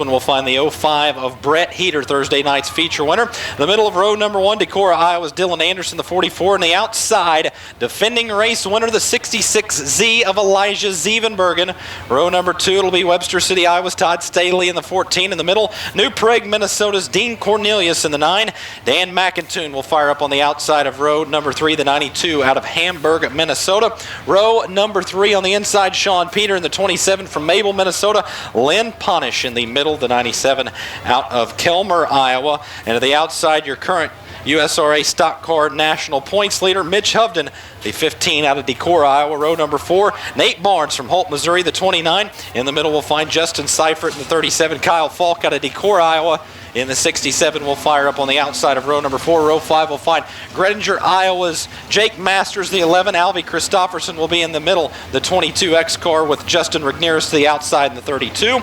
one will find the 05 of Brett Heater, Thursday night's feature winner. The middle of row number 1, Decorah, Iowa's Dylan Anderson, the 44. And the outside, defending race winner, the 66Z of Elijah Zievenbergen. Row number 2, it'll be Webster City, Iowa's Todd Staley in the 14. In the middle, New Prague, Minnesota's Dean Cornelius in the 9. Dan McIntoon will fire up on the outside of row number 3, the 92 out of Hamburg, Minnesota. Row number 3 on the inside, Sean Peter in the 27 from Mabel, Minnesota. Lynn Ponish in the middle, the 97 out of Kelmer, Iowa. And to the outside, your current USRA stock car national points leader, Mitch Hovden, the 15 out of Decorah, Iowa. Row number 4, Nate Barnes from Holt, Missouri, the 29. In the middle, we'll find Justin Seifert in the 37. Kyle Falk out of Decorah, Iowa. In the 67, will fire up on the outside of row number 4. Row 5 will find Gredinger, Iowa's Jake Masters, the 11. Alvy Christofferson will be in the middle, the 22X car, with Justin Rigneris to the outside in the 32.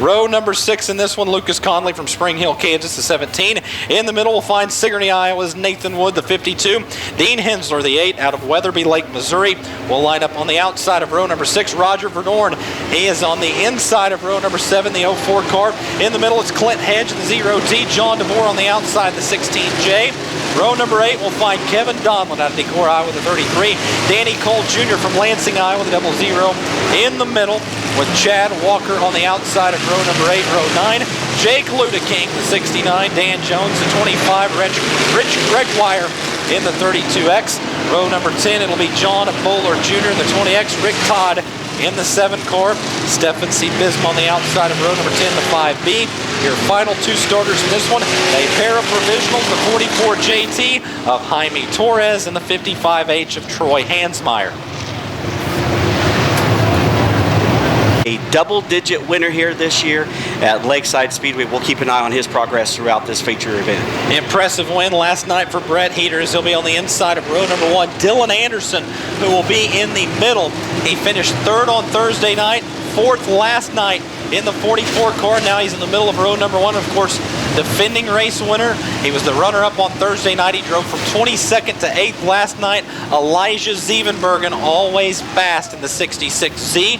Row number 6 in this one, Lucas Conley from Spring Hill, Kansas, the 17. In the middle, we'll find Sigourney, Iowa's Nathan Wood, the 52. Dean Hensler, the 8 out of Weatherby Lake, Missouri, will line up on the outside of row number 6. Roger Verdorn, he is on the inside of row number 7, the 04 car. In the middle, it's Clint Hedge, the 0T. John DeVore on the outside, the 16J. Row number 8 will find Kevin Donlin out of Decorah, Iowa, the 33. Danny Cole Jr. from Lansing, Iowa, the 00. In the middle, with Chad Walker on the outside of row number 8. Row 9, Jake Ludeking, the 69. Dan Jones, the 25. Rich Gregwire in the 32X. Row number 10, it'll be John Bowler Jr. in the 20X. Rick Todd in the 7 car. Stephen C. Bism on the outside of row number 10, the 5B. Your final 2 starters in this one, a pair of provisionals, the 44 JT of Jaime Torres and the 55H of Troy Hansmeyer. A double-digit winner here this year at Lakeside Speedway. We'll keep an eye on his progress throughout this feature event. Impressive win last night for Brett Heater, as he'll be on the inside of row number 1. Dylan Anderson, who will be in the middle. He finished 3rd on Thursday night, 4th last night in the 44 car. Now he's in the middle of row number 1. Of course, defending race winner. He was the runner-up on Thursday night. He drove from 22nd to 8th last night. Elijah Zievenbergen, always fast in the 66Z.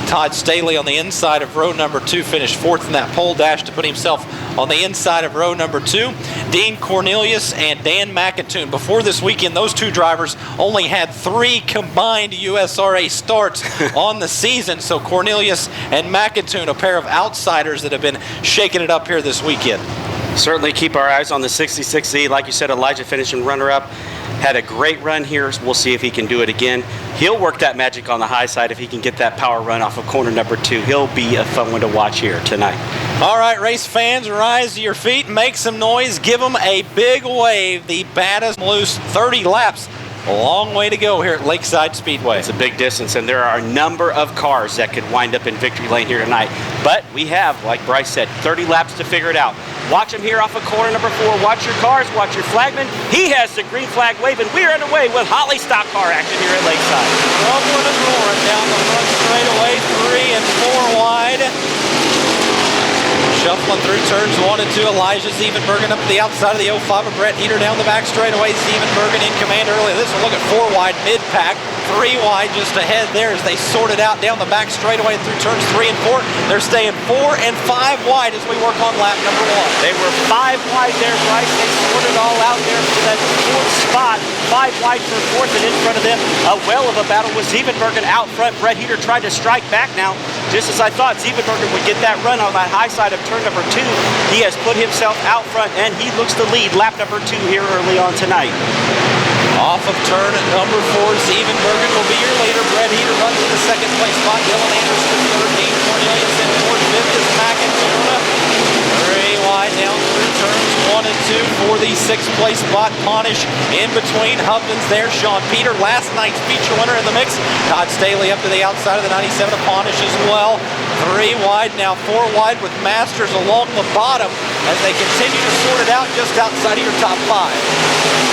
Todd Staley on the inside of row number 2 finished 4th in that pole dash to put himself on the inside of row number 2. Dean Cornelius and Dan McIntoon. Before this weekend, those 2 drivers only had 3 combined USRA starts on the season. So Cornelius and McIntoon, a pair of outsiders that have been shaking it up here this weekend. Certainly keep our eyes on the 66Z. Like you said, Elijah finishing runner-up. Had a great run here. We'll see if he can do it again. He'll work that magic on the high side if he can get that power run off of corner number 2. He'll be a fun one to watch here tonight. All right, race fans, rise to your feet, make some noise, give them a big wave. The baddest loose 30 laps. A long way to go here at Lakeside Speedway. It's a big distance, and there are a number of cars that could wind up in victory lane here tonight. But we have, like Bryce said, 30 laps to figure it out. Watch him here off of corner number 4. Watch your cars, watch your flagman. He has the green flag waving. We are underway with Holly stock car action here at Lakeside. Rumbling and roaring down the front straightaway, 3 and 4 wide. Shuffling through turns 1 and 2, Elijah Zievenbergen up to the outside of the 05 of Brett Heater down the back straightaway. Zievenbergen in command early. This one, look at 4 wide mid-pack, 3 wide just ahead there as they sort it out down the back straightaway through turns 3 and 4. They're staying 4 and 5 wide as we work on lap number 1. They were 5 wide there, Bryce. They sorted all out there for that 4th spot. 5 wide for 4th, and in front of them, a well of a battle with Zievenbergen out front. Brett Heater tried to strike back now. Just as I thought Zievenbergen would get that run on that high side of turn number 2. He has put himself out front, and he looks to lead lap number 2 here early on tonight. Off of turn number 4, Zievenbergen will be your leader. Brett Heater runs in the 2nd place spot. Dylan Anderson, 13. Cornelius in 4th. 5th is McIntoon. 3 wide down through turns 1 and 2 for the 6th place spot. Ponish in between. Hovden's there. Sean Peter, last night's feature winner in the mix. Todd Staley up to the outside of the 97 of Ponish as well. 3 wide, now 4 wide with Masters along the bottom as they continue to sort it out just outside of your top 5.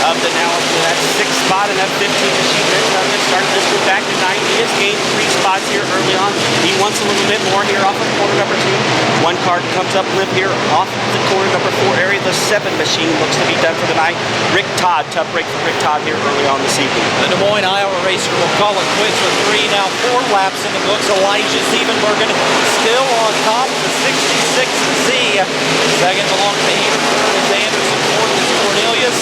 Hovden now up to that 6th spot and that 15 machine there. Hovden started this one back to 9. He has gained 3 spots here early on. He wants a little bit more here off of corner number 2. 1 car comes up limp here off the corner number 4 area. The 7 machine looks to be done for the night. Rick Todd, tough break for Rick Todd here early on this evening. The Des Moines, Iowa racer will call it quits with 3, now 4 laps in the books. Elijah Zievenbergen still on top of the 66Z Second belongs to Heater. Third is Anderson. Fourth is Cornelius.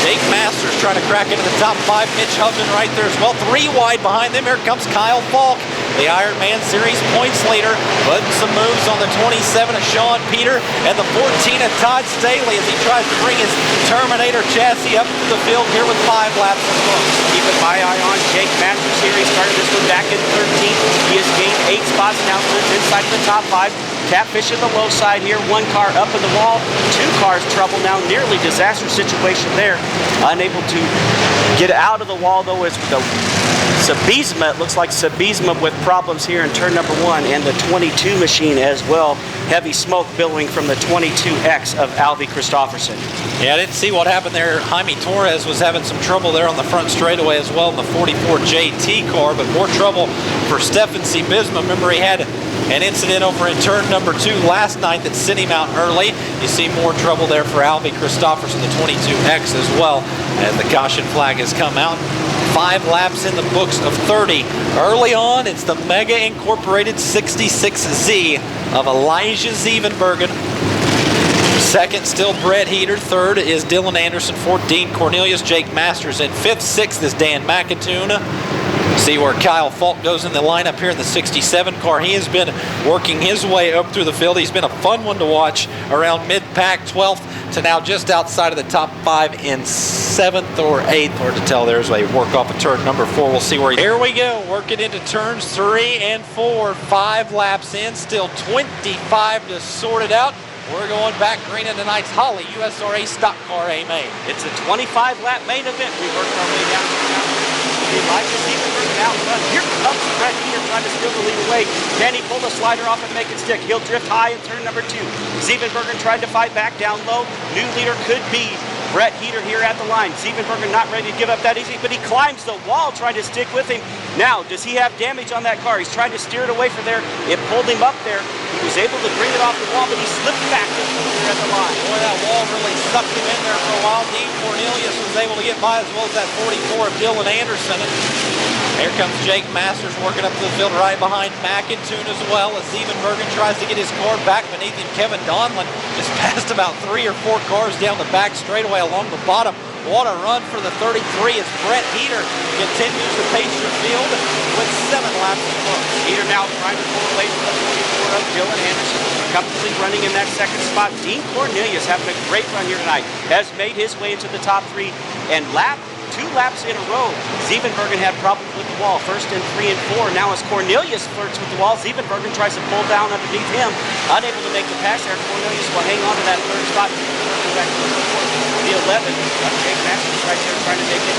Jake Masters trying to crack into the top 5. Mitch Hubden right there as well. 3 wide behind them. Here comes Kyle Falk, the Ironman Series points leader, putting some moves on the 27 of Sean Peter and the 14 of Todd Staley as he tries to bring his Terminator chassis up to the field here with 5 laps in the books. Keeping my eye on Jake Masters here. He started this one back in 13th. He has gained 8 spots now, lives inside of the top 5. Catfish in the low side here. 1 car up in the wall. 2 cars trouble now. Nearly disaster situation there. Unable to get out of the wall though is the Sabisma. It looks like Sabisma with problems here in turn number 1 and the 22 machine as well. Heavy smoke billowing from the 22X of Alvy Christofferson. Yeah, I didn't see what happened there. Jaime Torres was having some trouble there on the front straightaway as well in the 44 JT car, but more trouble for Stefan Sabisma. Remember, he had an incident over in turn number 2 last night that sent him out early. You see more trouble there for Alvy Christofferson, the 22X as well, as the caution flag has come out. 5 laps in the books of 30. Early on, it's the Mega Incorporated 66Z of Elijah Zevenbergen. Second, still Brett Heater. Third is Dylan Anderson. 14, Cornelius. Jake Masters in 5th. 6th is Dan McIntoon. See where Kyle Falk goes in the lineup here in the 67 car. He has been working his way up through the field. He's been a fun one to watch around mid-pack, 12th to now just outside of the top 5 in 7th or 8th. Hard to tell there as they work off of turn number 4. We'll see where he... Here we go, working into turns 3 and 4. 5 laps in, still 25 to sort it out. We're going back green in tonight's Holly USRA Stock Car A main. It's a 25-lap main event. We worked our way down to now. Elijah Zevenbergen out front. Here comes Brett Heater trying to steal the lead away. Can he pull the slider off and make it stick? He'll drift high in turn number 2. Zevenbergen tried to fight back down low. New leader could be Brett Heater here at the line. Zevenbergen not ready to give up that easy, but he climbs the wall trying to stick with him. Now, does he have damage on that car? He's trying to steer it away from there. It pulled him up there. He was able to bring it off the wall, but he slipped back here at the line. Boy, that wall really sucked him in there for a while. Dean Cornelius was able to get by as well as that 44 of Dylan Anderson. Here comes Jake Masters working up to the field right behind McIntoon as well as Zevenbergen tries to get his car back beneath him. Kevin Donlin just passed about 3 or 4 cars down the back straightaway along the bottom. What a run for the 33 as Brett Heater continues to pace your field with 7 laps to go. Heater now trying to pull away from the 44 of Dylan Anderson. Comfortably running in that 2nd spot. Dean Cornelius having a great run here tonight. Has made his way into the top 3 and 2 laps in a row. Zevenbergen had problems with the wall. First in 3 and 4. Now as Cornelius flirts with the wall, Zevenbergen tries to pull down underneath him. Unable to make the pass there. Cornelius will hang on to that 3rd spot. Back to the 11 of Jake Masters right there trying to make it.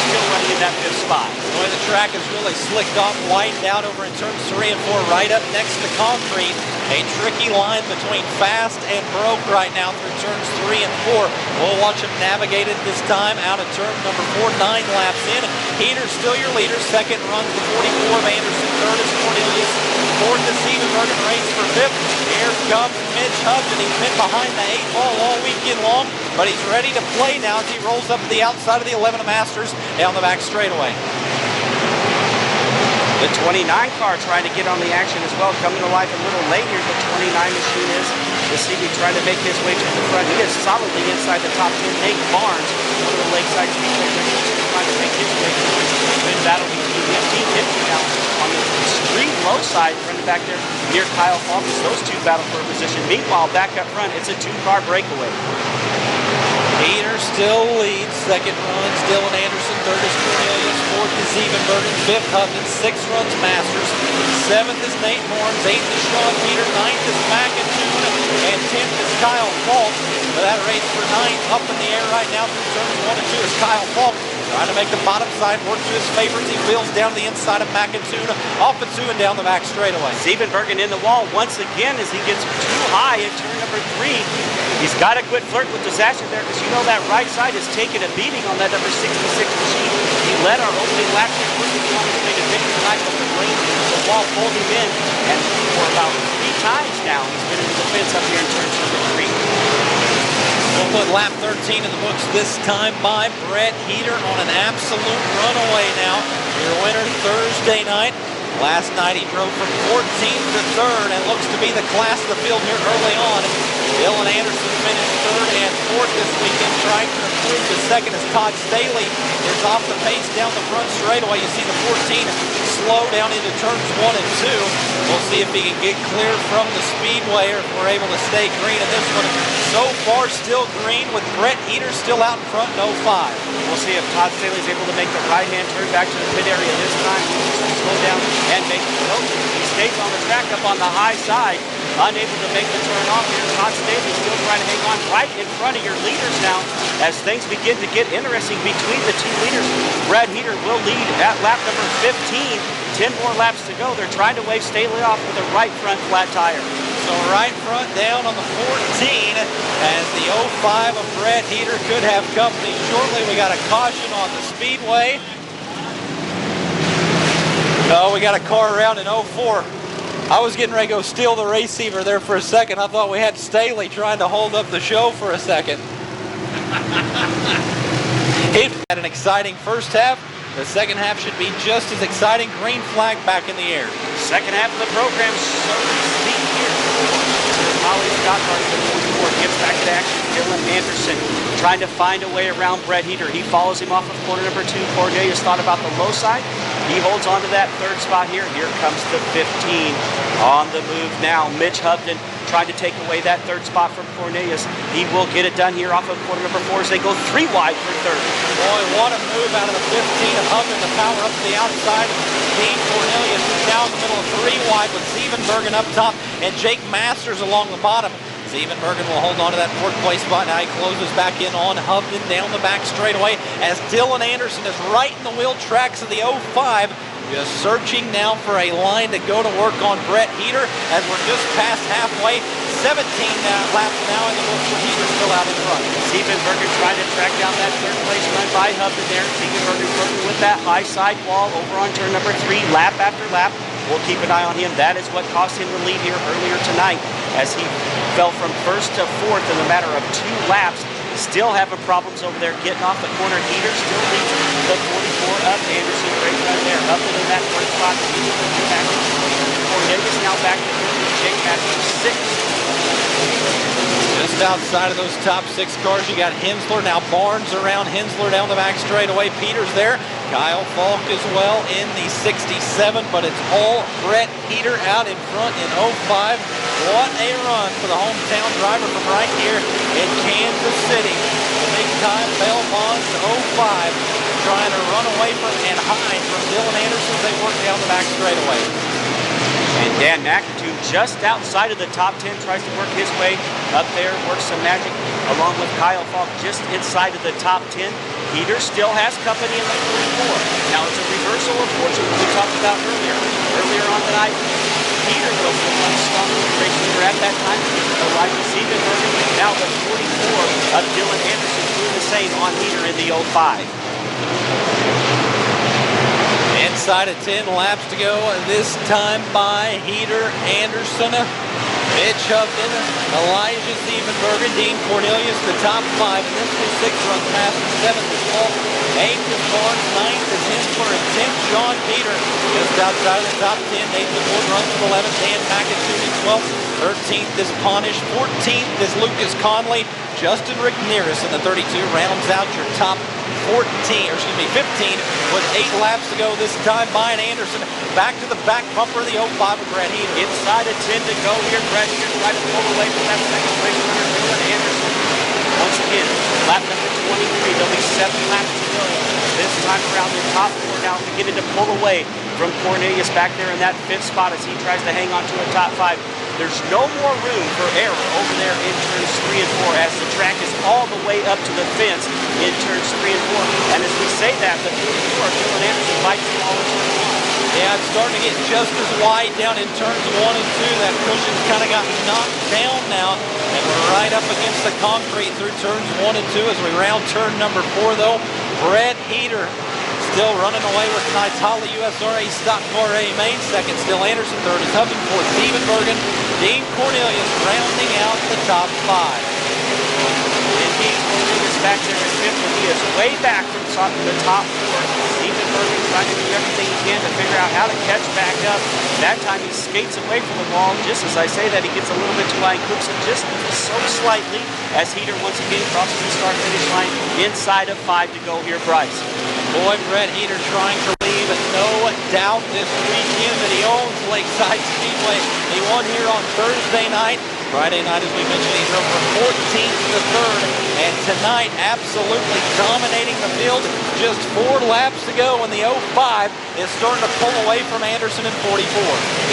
Still running in that 5th spot. Boy, the track is really slicked off, widened out over in turns 3 and 4, right up next to concrete. A tricky line between fast and broke right now through turns 3 and 4. We'll watch him navigate it this time out of turn number 4, 9 laps in. Heater's still your leader. Second runs the 44 of Anderson. Third is Cornelius. Fourth is Zevenbergen, race for 5th. Here comes Mitch Hubden. He's been behind the 8 ball all weekend long, but he's ready to play now as he rolls up to the outside of the 11 of Masters down the back straightaway. The 29 car trying to get on the action as well, coming to life a little later. The 29 machine is. Cassidy trying to make his way to the front. He is solidly inside the top 10. Nate Barnes, one of the Lakeside speedway trying to make his way through. Been battle between him, Team Hipsy now on the extreme low side, running back there near Kyle Falk. Those 2 battle for a position. Meanwhile, back up front, it's a 2-car breakaway. Heater still leads. Second runs Dylan Anderson. Third is Cornelius. Fourth is Zevenbergen. 5th Hubden. 6th runs Masters. 7th is Nate Barnes. 8th is Sean Peter. 9th is McIntoon. And 10th is Kyle Falk. But that race for 9th up in the air right now through turns 1 and 2 is Kyle Falk. Trying to make the bottom side work to his favor as he wheels down the inside of McIntoon, off and 2 and down the back straightaway. Zevenbergen in the wall once again as he gets too high in turn number 3. He's got to quit flirting with disaster there because you know that right side is taking a beating on that number 66 machine. He led our opening lap here. He wanted to make a victory tonight, but the wall pulled him in. And for about 3 times now, he's been in the fence up here in turn number 3. We'll put lap 13 in the books this time by Brett Heater on an absolute runaway now. Your winner Thursday night. Last night he drove from 14th to 3rd and looks to be the class of the field here early on. Dylan Anderson finished third and fourth this weekend, trying to improve to second as Todd Staley is off the pace down the front straightaway. You see the 14 slow down into turns 1 and 2. We'll see if he can get clear from the speedway or if we're able to stay green in this one. So far still green with Brett Heater still out in front in 05. We'll see if Todd Staley's able to make the right-hand turn back to the pit area this time. He's slow down and make the note. He stays on the track up on the high side, unable to make the turn off here. Todd Staley still trying to hang on right in front of your leaders now as things begin to get interesting between the two leaders. Brett Heater will lead at lap number 15. 10 more laps to go. They're trying to wave Staley off with a right front flat tire. So right front down on the 14 as the 05 of Brett Heater could have company shortly. We got a caution on the speedway. Oh, we got a car around in 04. I was getting ready to go steal the receiver there for a second. I thought we had Staley trying to hold up the show for a second. He had an exciting first half. The second half should be just as exciting. Green flag back in the air. Second half of the program, so speed here. Molly Scott gets back to action. Dylan Anderson trying to find a way around Brett Heater. He follows him off of corner number 2. Cornelius thought about the low side. He holds on to that third spot here. Here comes the 15 on the move now. Mitch Hubden trying to take away that third spot from Cornelius. He will get it done here off of corner number 4 as they go 3 wide for third. Boy, what a move out of the 15 of Hubden to power up to the outside. Dean Cornelius is down the middle of 3 wide with Siebenbergen up top and Jake Masters along the bottom. Siebenbergen will hold on to that 4th place spot. Now he closes back in on Hubden down the back straightaway as Dylan Anderson is right in the wheel tracks of the 05. Just searching now for a line to go to work on Brett Heater as we're just past halfway. 17 laps now in the books for Heater still out in front. Siebenbergen trying to track down that 3rd place run by Hubden there. Siebenbergen working with that high side wall over on turn number 3, lap after lap. We'll keep an eye on him. That is what cost him the lead here earlier tonight as he fell from 1st to 4th in a matter of 2 laps. Still having problems over there getting off the corner. Heater still leads the 44 up. Anderson great run there. Up in that 1st spot. Cornelius now back to 5th. Jake Masters 6th. Just outside of those top 6 cars, you got Hensler. Now Barnes around Hensler down the back straightaway. Peters there. Kyle Falk as well in the 67, but it's all Brett Heater out in front in 05. What a run for the hometown driver from right here in Kansas City. Big time Bell Bonds to 05, trying to run away from and hide from Dylan Anderson as they work down the back straightaway. And Dan McAtoo just outside of the top 10 tries to work his way up there, works some magic along with Kyle Falk just inside of the top 10. Heater still has company in the 44. Now it's a reversal of fortune we talked about earlier. Earlier on tonight, Heater was the one stronger race leader at that time. Elijah Siebenbergen, now the 44 of Dylan Anderson doing the same on Heater in the 05. Inside of 10 laps to go, this time by Heater, Anderson, Mitch Hubden, Elijah Siebenbergen, Dean Cornelius, the top 5. And this was 6 runs past the 7th is Falk, 8th is Barnes, 9th is Hensler, and 10th John Peter. Just outside of the top 10, Nathan Wood runs from 11th, Dan McAtoo in 12th, 13th is Ponish, 14th is Lucas Conley, Justin Rickneris in the 32 rounds out your top 15 with 8 laps to go this time by Anderson. Back to the back bumper of the 05 of Brett Heater. Inside of 10 to go here. Brett Heater trying to pull away from that second place winner, Dylan Anderson. Once again, lap number 23. There'll be 7 laps to go. This time around, the top 4 now beginning to pull away from Cornelius back there in that 5th spot as he tries to hang on to a top 5. There's no more room for error over there in turns 3 and 4 as the track is all the way up to the fence in turns 3 and 4. And as we say that, the 44 Dylan Anderson bites the ball in turn 1. Yeah, it's starting to get just as wide down in turns 1 and 2. That cushion's kind of got knocked down now. And we're right up against the concrete through turns 1 and 2 as we round turn number 4, though. Brett Heater still running away with tonight's Holly USRA Stock Car A main. Second still Anderson. Third is Hubden. Fourth Siebenbergen. Dean Cornelius rounding out the top 5. And Dean Cornelius back there in 5th, and he is way back from the top 4. Stephen Bergen trying to do everything he can to figure out how to catch back up. That time he skates away from the wall. Just as I say that, he gets a little bit too high and coops it just so slightly as Heater once again crosses the start-finish line inside of 5 to go here, Bryce. Boy, Brett Heater trying to leave no doubt this weekend that he owns Lakeside Speedway. He won here on Thursday night. Friday night, as we mentioned, he drove from 14th to 3rd, and tonight absolutely dominating the field. Just 4 laps to go, and the 05 is starting to pull away from Anderson in 44.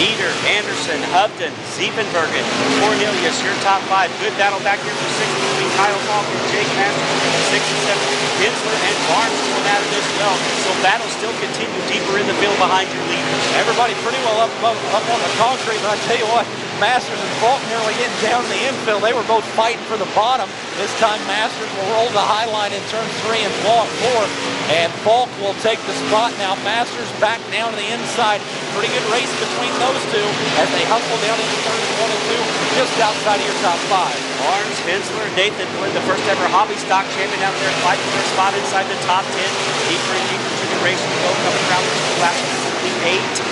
Heater, Anderson, Hubden, Siebenbergen, Cornelius, your top 5. Good battle back here for 6th between Kyle Falk and Jake Masters. 6 and 7, Kinsler and Barnes going at it as well. So battles still continue deeper in the field behind your leaders. Everybody pretty well up on the concrete, but I tell you what, Masters and Falk nearly getting down in the infield. They were both fighting for the bottom. This time Masters will roll the high line in turn 3 and Falk 4. And Falk will take the spot now. Masters back down to the inside. Pretty good race between those two as they hustle down into turns 1 and 2, just outside of your top 5. Barnes, Hensler, Nathan Flynn, the first ever hobby stock champion out there fighting for a spot inside the top 10. Deeper and deeper to the race we go, coming around the 2 laps to 8.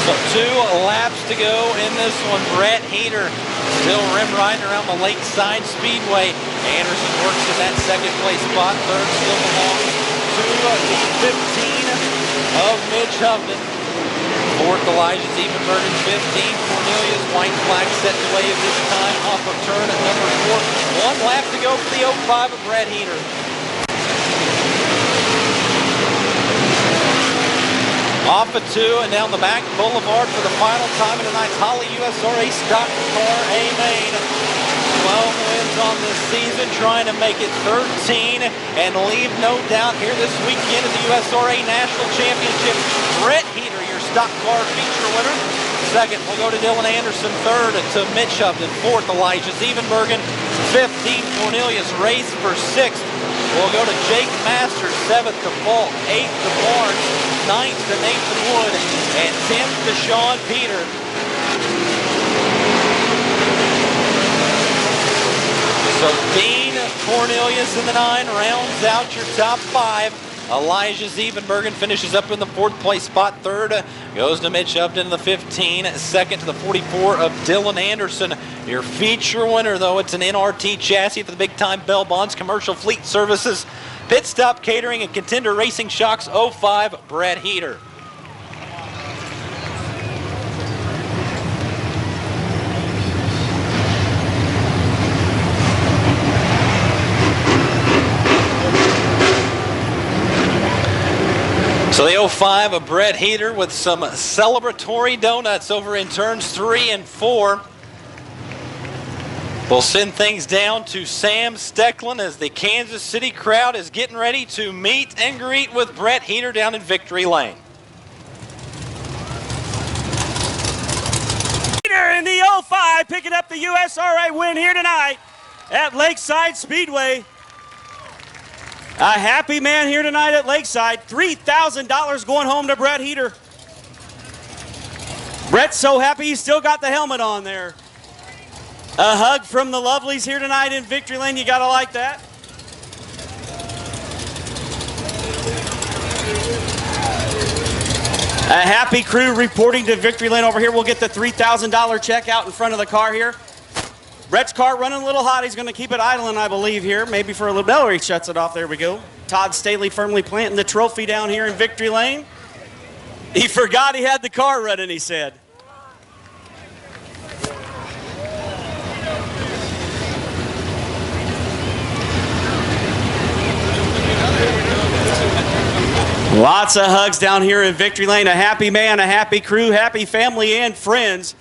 So 2 laps to go in this one. Brett Heater still rim riding around the Lakeside Speedway. Anderson works in that 2nd place spot. 3rd still belongs to the 15 of Mitch Hubden. 4th, Elijah Siebenbergen. 15, Cornelius. White flag set to wave this time off of turn at number 4. 1 lap to go for the 05 of Brett Heater. Off of 2 and down the back boulevard for the final time of tonight's Holly USRA Stock Car A main. 12 wins on this season, trying to make it 13 and leave no doubt here this weekend in the USRA National Championship. Brett Heater, your stock car feature winner. 2nd will go to Dylan Anderson. 3rd to Mitch Hubden. 4th, Elijah Siebenbergen. 15, Cornelius Race for 6th. Will go to Jake Masters. 7th to Falk. 8th to Barnes. 9th to Nathan Wood. And 10th to Sean Peter. So Dean Cornelius in the 9 rounds out your top 5. Elijah Siebenbergen finishes up in the 4th place spot. 3rd goes to Mitch Hubden in the 15. 2nd to the 44 of Dylan Anderson. Your feature winner, though, it's an NRT chassis for the Big Time Bell Bonds Commercial Fleet Services, Pit Stop Catering, and Contender Racing Shocks 05, Brett Heater. So the 05 of Brett Heater with some celebratory donuts over in turns 3 and 4. We'll send things down to Sam Stecklin as the Kansas City crowd is getting ready to meet and greet with Brett Heater down in Victory Lane. Heater in the 05 picking up the USRA win here tonight at Lakeside Speedway. A happy man here tonight at Lakeside. $3,000 going home to Brett Heater. Brett's so happy he's still got the helmet on there. A hug from the lovelies here tonight in Victory Lane. You gotta like that. A happy crew reporting to Victory Lane over here. We'll get the $3,000 check out in front of the car here. Brett's car running a little hot. He's going to keep it idling, I believe, here. Maybe for a little bit. Oh, he shuts it off. There we go. Todd Staley firmly planting the trophy down here in Victory Lane. He forgot he had the car running, he said. Lots of hugs down here in Victory Lane. A happy man, a happy crew, happy family and friends.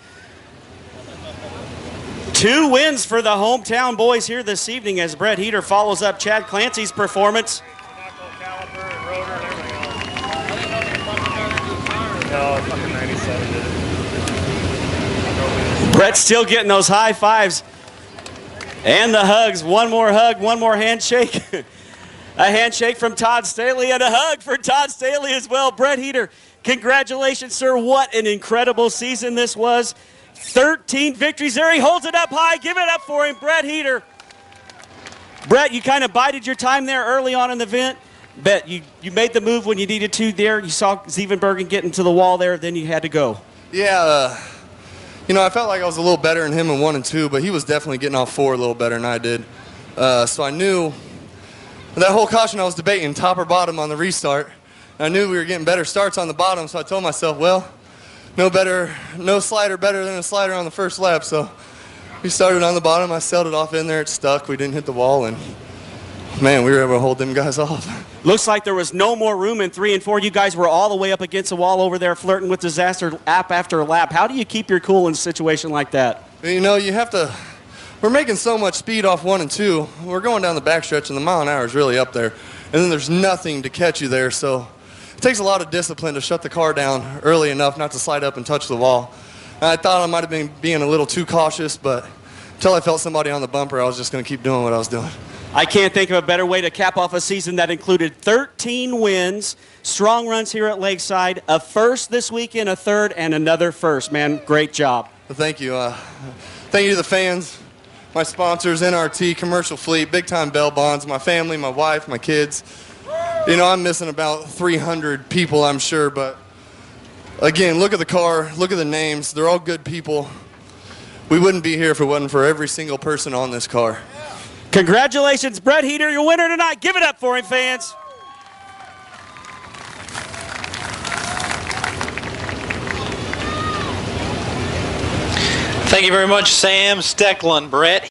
2 wins for the hometown boys here this evening as Brett Heater follows up Chad Clancy's performance. Brett's still getting those high fives and the hugs. One more hug, one more handshake. A handshake from Todd Staley and a hug for Todd Staley as well. Brett Heater, congratulations, sir. What an incredible season this was. 13 victories there. He holds it up high. Give it up for him, Brett Heater. Brett, you kind of bided your time there early on in the event. Bet you made the move when you needed to there. You saw Sievenbergen getting to the wall there, then you had to go. Yeah, you know, I felt like I was a little better than him in 1 and 2, but he was definitely getting off 4 a little better than I did. So I knew that whole caution I was debating, top or bottom on the restart. And I knew we were getting better starts on the bottom, so I told myself, well, no slider better than a slider on the first lap. So we started on the bottom. I sailed it off in there. It stuck. We didn't hit the wall, and man, we were able to hold them guys off. Looks like there was no more room in 3 and 4. You guys were all the way up against the wall over there flirting with disaster lap after lap. How do you keep your cool in a situation like that? You know, you have to. We're making so much speed off 1 and 2. We're going down the backstretch, and the mile an hour is really up there. And then there's nothing to catch you there, so it takes a lot of discipline to shut the car down early enough not to slide up and touch the wall. And I thought I might have been being a little too cautious, but until I felt somebody on the bumper, I was just going to keep doing what I was doing. I can't think of a better way to cap off a season that included 13 wins, strong runs here at Lakeside, a first this weekend, a third, and another first. Man, great job. Well, thank you. Thank you to the fans, my sponsors, NRT, Commercial Fleet, Big Time Bell Bonds, my family, my wife, my kids. You know, I'm missing about 300 people, I'm sure, but again, look at the car, look at the names. They're all good people. We wouldn't be here if it wasn't for every single person on this car. Congratulations, Brett Heater, your winner tonight. Give it up for him, fans. Thank you very much, Sam Stecklin, Brett.